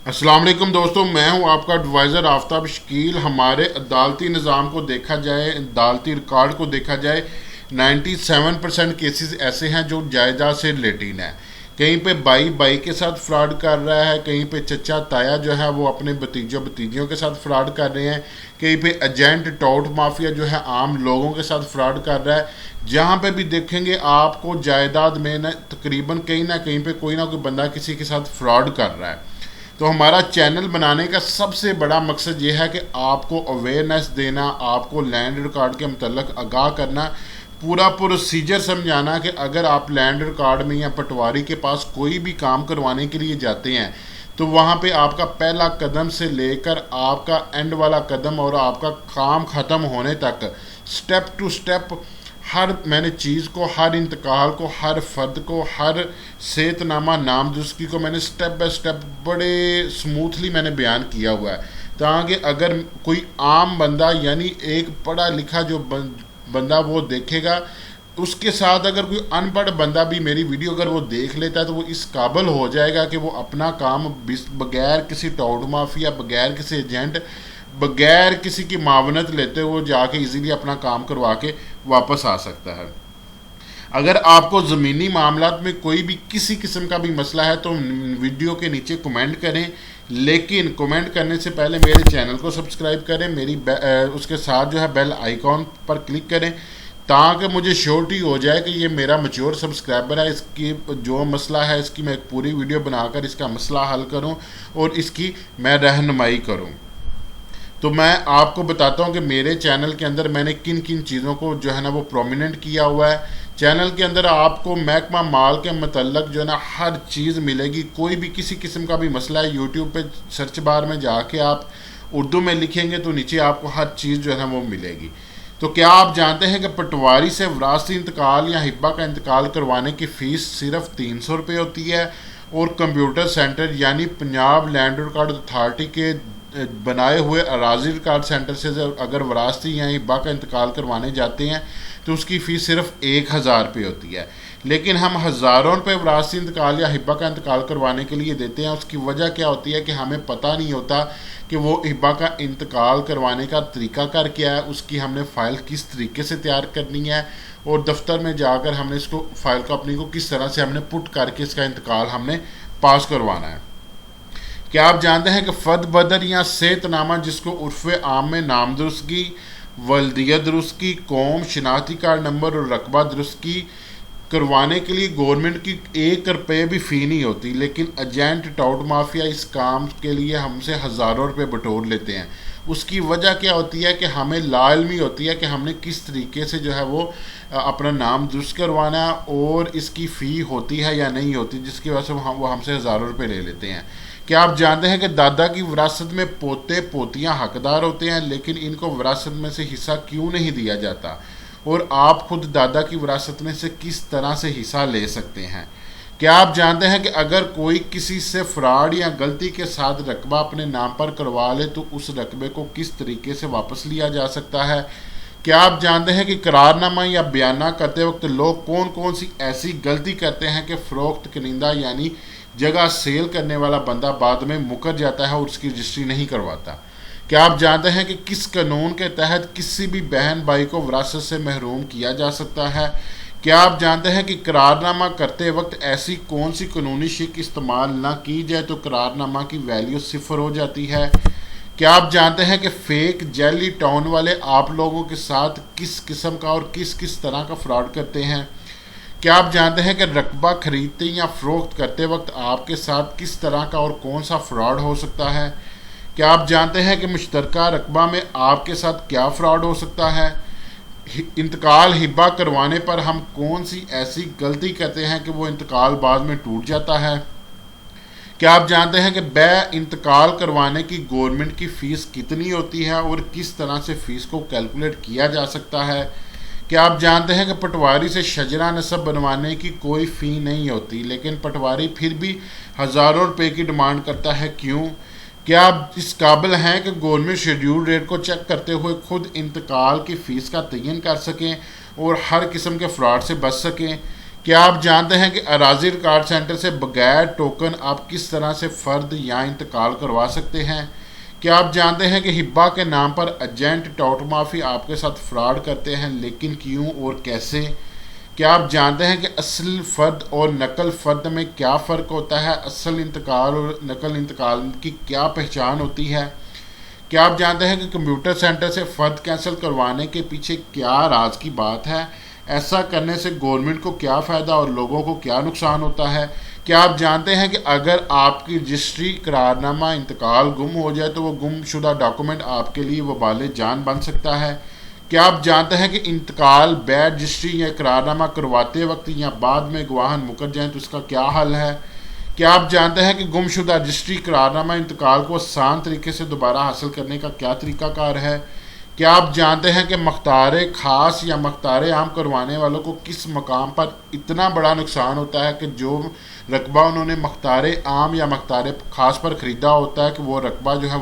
السلام علیکم دوستوں، میں ہوں آپ کا ایڈوائزر آفتاب شکیل۔ ہمارے عدالتی نظام کو دیکھا جائے، عدالتی ریکارڈ کو دیکھا جائے، 97% کیسز ایسے ہیں جو جائیداد سے ریلیٹڈ ہیں۔ کہیں پہ بائی کے ساتھ فراڈ کر رہا ہے، کہیں پہ چچا تایا جو ہے وہ اپنے بتیجوں کے ساتھ فراڈ کر رہے ہیں، کہیں پہ ایجنٹ ٹاؤٹ مافیا جو ہے عام لوگوں کے ساتھ فراڈ کر رہا ہے۔ جہاں پہ بھی دیکھیں گے آپ کو جائیداد میں تقریباً کہیں نہ کہیں پہ کوئی نہ کوئی بندہ کسی کے ساتھ فراڈ کر رہا ہے۔ تو ہمارا چینل بنانے کا سب سے بڑا مقصد یہ ہے کہ آپ کو اویئرنیس دینا، آپ کو لینڈ ریکارڈ کے متعلق آگاہ کرنا، پورا پروسیجر سمجھانا کہ اگر آپ لینڈ ریکارڈ میں یا پٹواری کے پاس کوئی بھی کام کروانے کے لیے جاتے ہیں تو وہاں پہ آپ کا پہلا قدم سے لے کر آپ کا اینڈ والا قدم اور آپ کا کام ختم ہونے تک سٹیپ ٹو سٹیپ ہر میں نے چیز کو، ہر انتقال کو، ہر فرد کو، ہر صحت نامہ نامزدگی کو میں نے سٹیپ بائی سٹیپ بڑے سموتھلی میں نے بیان کیا ہوا ہے، تاکہ اگر کوئی عام بندہ یعنی ایک پڑھا لکھا جو بندہ وہ دیکھے گا، اس کے ساتھ اگر کوئی ان پڑھ بندہ بھی میری ویڈیو اگر وہ دیکھ لیتا ہے تو وہ اس قابل ہو جائے گا کہ وہ اپنا کام بغیر کسی ٹاؤٹ مافیا، بغیر کسی ایجنٹ، بغیر کسی کی معاونت لیتے وہ جا کے ایزیلی اپنا کام کروا کے واپس آ سکتا ہے۔ اگر آپ کو زمینی معاملات میں کوئی بھی کسی قسم کا بھی مسئلہ ہے تو ویڈیو کے نیچے کمنٹ کریں، لیکن کمنٹ کرنے سے پہلے میرے چینل کو سبسکرائب کریں، اس کے ساتھ جو ہے بیل آئیکن پر کلک کریں تاکہ مجھے شیورٹی ہو جائے کہ یہ میرا میچور سبسکرائبر ہے، اس کی جو مسئلہ ہے اس کی میں ایک پوری ویڈیو بنا کر اس کا مسئلہ حل کروں اور اس کی میں رہنمائی کروں۔ تو میں آپ کو بتاتا ہوں کہ میرے چینل کے اندر میں نے کن کن چیزوں کو جو ہے نا وہ پرومیننٹ کیا ہوا ہے۔ چینل کے اندر آپ کو محکمہ مال کے متعلق جو ہے نا ہر چیز ملے گی، کوئی بھی کسی قسم کا بھی مسئلہ ہے یوٹیوب پہ سرچ بار میں جا کے آپ اردو میں لکھیں گے تو نیچے آپ کو ہر چیز جو ہے نا وہ ملے گی۔ تو کیا آپ جانتے ہیں کہ پٹواری سے وراثتی انتقال یا ہبہ کا انتقال کروانے کی فیس صرف 300 روپے ہوتی ہے، اور کمپیوٹر سینٹر یعنی پنجاب لینڈ ریکارڈ اتھارٹی کے بنائے ہوئے اراضی ریکارڈ سینٹر سے اگر وراثتی یا ہبہ کا انتقال کروانے جاتے ہیں تو اس کی فیس صرف 1000 روپے ہوتی ہے، لیکن ہم ہزاروں روپے وراثتی انتقال یا ہبہ کا انتقال کروانے کے لیے دیتے ہیں۔ اس کی وجہ کیا ہوتی ہے کہ ہمیں پتہ نہیں ہوتا کہ وہ ہبہ کا انتقال کروانے کا طریقہ کار کیا ہے، اس کی ہم نے فائل کس طریقے سے تیار کرنی ہے، اور دفتر میں جا کر ہم نے اس کو فائل کو اپنی کو کس طرح سے ہم نے پٹ کر کے اس کا انتقال ہم نے پاس کروانا ہے۔ کیا آپ جانتے ہیں کہ فرد بدر یا صحت نامہ، جس کو عرف عام میں نام درستگی، ولدیت درستگی، قوم، شناختی کارڈ نمبر اور رقبہ درستگی کروانے کے لیے گورنمنٹ کی 1 روپے بھی فی نہیں ہوتی، لیکن ایجنٹ ٹاؤٹ مافیا اس کام کے لیے ہم سے ہزاروں روپے بٹور لیتے ہیں۔ اس کی وجہ کیا ہوتی ہے کہ ہمیں لا علمی ہوتی ہے کہ ہم نے کس طریقے سے جو ہے وہ اپنا نام درست کروانا ہے اور اس کی فی ہوتی ہے یا نہیں ہوتی، جس کی وجہ سے وہ ہم سے ہزاروں روپے لے لیتے ہیں۔ کیا آپ جانتے ہیں کہ دادا کی وراثت میں پوتے پوتیاں حقدار ہوتے ہیں، لیکن ان کو وراثت میں سے حصہ کیوں نہیں دیا جاتا، اور آپ خود دادا کی وراثت میں سے کس طرح سے حصہ لے سکتے ہیں؟ کیا آپ جانتے ہیں کہ اگر کوئی کسی سے فراڈ یا غلطی کے ساتھ رقبہ اپنے نام پر کروا لے تو اس رقبے کو کس طریقے سے واپس لیا جا سکتا ہے؟ کیا آپ جانتے ہیں کہ قرار نامہ یا بیانہ کرتے وقت لوگ کون کون سی ایسی غلطی کرتے ہیں کہ فروخت کنندہ یعنی جگہ سیل کرنے والا بندہ بعد میں مکر جاتا ہے اور اس کی رجسٹری نہیں کرواتا؟ کیا آپ جانتے ہیں کہ کس قانون کے تحت کسی بھی بہن بھائی کو وراثت سے محروم کیا جا سکتا ہے؟ کیا آپ جانتے ہیں کہ قرار نامہ کرتے وقت ایسی کون سی قانونی شک استعمال نہ کی جائے تو قرار نامہ کی ویلیو 0 ہو جاتی ہے؟ کیا آپ جانتے ہیں کہ فیک جیلی ٹاؤن والے آپ لوگوں کے ساتھ کس قسم کا اور کس طرح کا فراڈ کرتے ہیں؟ کیا آپ جانتے ہیں کہ رقبہ خریدتے یا فروخت کرتے وقت آپ کے ساتھ کس طرح کا اور کون سا فراڈ ہو سکتا ہے؟ کیا آپ جانتے ہیں کہ مشترکہ رقبہ میں آپ کے ساتھ کیا فراڈ ہو سکتا ہے؟ انتقال ہبہ کروانے پر ہم کون سی ایسی غلطی کرتے ہیں کہ وہ انتقال بعد میں ٹوٹ جاتا ہے؟ کیا آپ جانتے ہیں کہ بے انتقال کروانے کی گورنمنٹ کی فیس کتنی ہوتی ہے اور کس طرح سے فیس کو کیلکولیٹ کیا جا سکتا ہے؟ کیا آپ جانتے ہیں کہ پٹواری سے شجرہ نسب بنوانے کی کوئی فی نہیں ہوتی، لیکن پٹواری پھر بھی ہزاروں روپے کی ڈیمانڈ کرتا ہے، کیوں؟ کیا آپ اس قابل ہیں کہ گورنمنٹ شیڈیول ریٹ کو چیک کرتے ہوئے خود انتقال کی فیس کا تعین کر سکیں اور ہر قسم کے فراڈ سے بچ سکیں؟ کیا آپ جانتے ہیں کہ اراضی ریکارڈ سینٹر سے بغیر ٹوکن آپ کس طرح سے فرد یا انتقال کروا سکتے ہیں؟ کیا آپ جانتے ہیں کہ ہبہ کے نام پر ایجنٹ ٹاؤٹ مافی آپ کے ساتھ فراڈ کرتے ہیں، لیکن کیوں اور کیسے؟ کیا آپ جانتے ہیں کہ اصل فرد اور نقل فرد میں کیا فرق ہوتا ہے؟ اصل انتقال اور نقل انتقال کی کیا پہچان ہوتی ہے؟ کیا آپ جانتے ہیں کہ کمپیوٹر سینٹر سے فرد کینسل کروانے کے پیچھے کیا راز کی بات ہے؟ ایسا کرنے سے گورنمنٹ کو کیا فائدہ اور لوگوں کو کیا نقصان ہوتا ہے؟ کیا آپ جانتے ہیں کہ اگر آپ کی رجسٹری قرارنامہ انتقال گم ہو جائے تو وہ گم شدہ ڈاکومنٹ آپ کے لیے وبال جان بن سکتا ہے؟ کیا آپ جانتے ہیں کہ انتقال بیڈ رجسٹری یا قرارنامہ کرواتے وقت یا بعد میں گواہن مکر جائیں تو اس کا کیا حل ہے؟ کیا آپ جانتے ہیں کہ گم شدہ رجسٹری قرارنامہ انتقال کو آسان طریقے سے دوبارہ حاصل کرنے کا کیا طریقہ کار ہے؟ کیا آپ جانتے ہیں کہ مختار خاص یا مختار عام کروانے والوں کو کس مقام پر اتنا بڑا نقصان ہوتا ہے کہ جو رقبہ انہوں نے مختار عام یا مختار خاص پر خریدا ہوتا ہے کہ وہ رقبہ جو ہے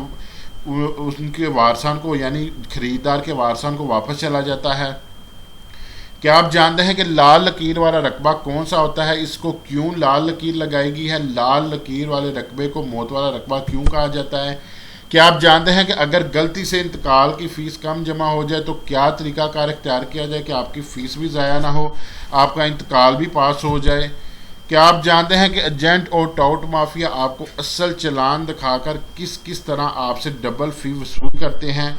ان کے وارثان کو یعنی خریدار کے وارثان کو واپس چلا جاتا ہے؟ کیا آپ جانتے ہیں کہ لال لکیر والا رقبہ کون سا ہوتا ہے؟ اس کو کیوں لال لکیر لگائی گئی ہے؟ لال لکیر والے رقبے کو موت والا رقبہ کیوں کہا جاتا ہے؟ کیا آپ جانتے ہیں کہ اگر غلطی سے انتقال کی فیس کم جمع ہو جائے تو کیا طریقہ کار اختیار کیا جائے کہ آپ کی فیس بھی ضائع نہ ہو، آپ کا انتقال بھی پاس ہو جائے؟ کیا آپ جانتے ہیں کہ ایجنٹ اور ٹاؤٹ مافیا آپ کو اصل چلان دکھا کر کس طرح آپ سے ڈبل فی وصول کرتے ہیں؟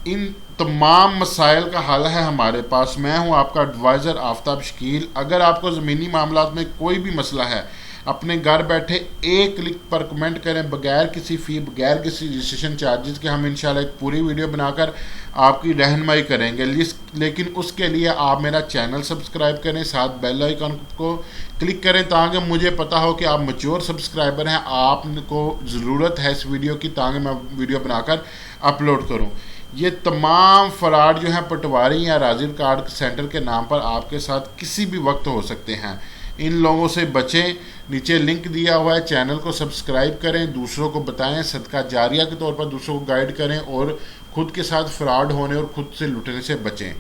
ان تمام مسائل کا حل ہے ہمارے پاس۔ میں ہوں آپ کا ایڈوائزر آفتاب شکیل۔ اگر آپ کو زمینی معاملات میں کوئی بھی مسئلہ ہے، اپنے گھر بیٹھے ایک کلک پر کمنٹ کریں، بغیر کسی فی، بغیر کسی رجسٹریشن چارجز کے۔ ہم انشاءاللہ ایک پوری ویڈیو بنا کر آپ کی رہنمائی کریں گے، لیکن اس کے لیے آپ میرا چینل سبسکرائب کریں، ساتھ بیل آئیکن کو کلک کریں تاکہ مجھے پتا ہو کہ آپ میچور سبسکرائبر ہیں، آپ کو ضرورت ہے اس ویڈیو کی تاکہ میں ویڈیو بنا کر اپلوڈ کروں۔ یہ تمام فراڈ جو ہیں پٹواری یا اراضی ریکارڈ سینٹر کے نام پر آپ کے ساتھ کسی بھی وقت ہو سکتے ہیں۔ ان لوگوں سے بچیں۔ نیچے لنک دیا ہوا ہے، چینل کو سبسکرائب کریں، دوسروں کو بتائیں، صدقہ جاریہ کے طور پر دوسروں کو گائیڈ کریں اور خود کے ساتھ فراڈ ہونے اور خود سے لٹنے سے بچیں۔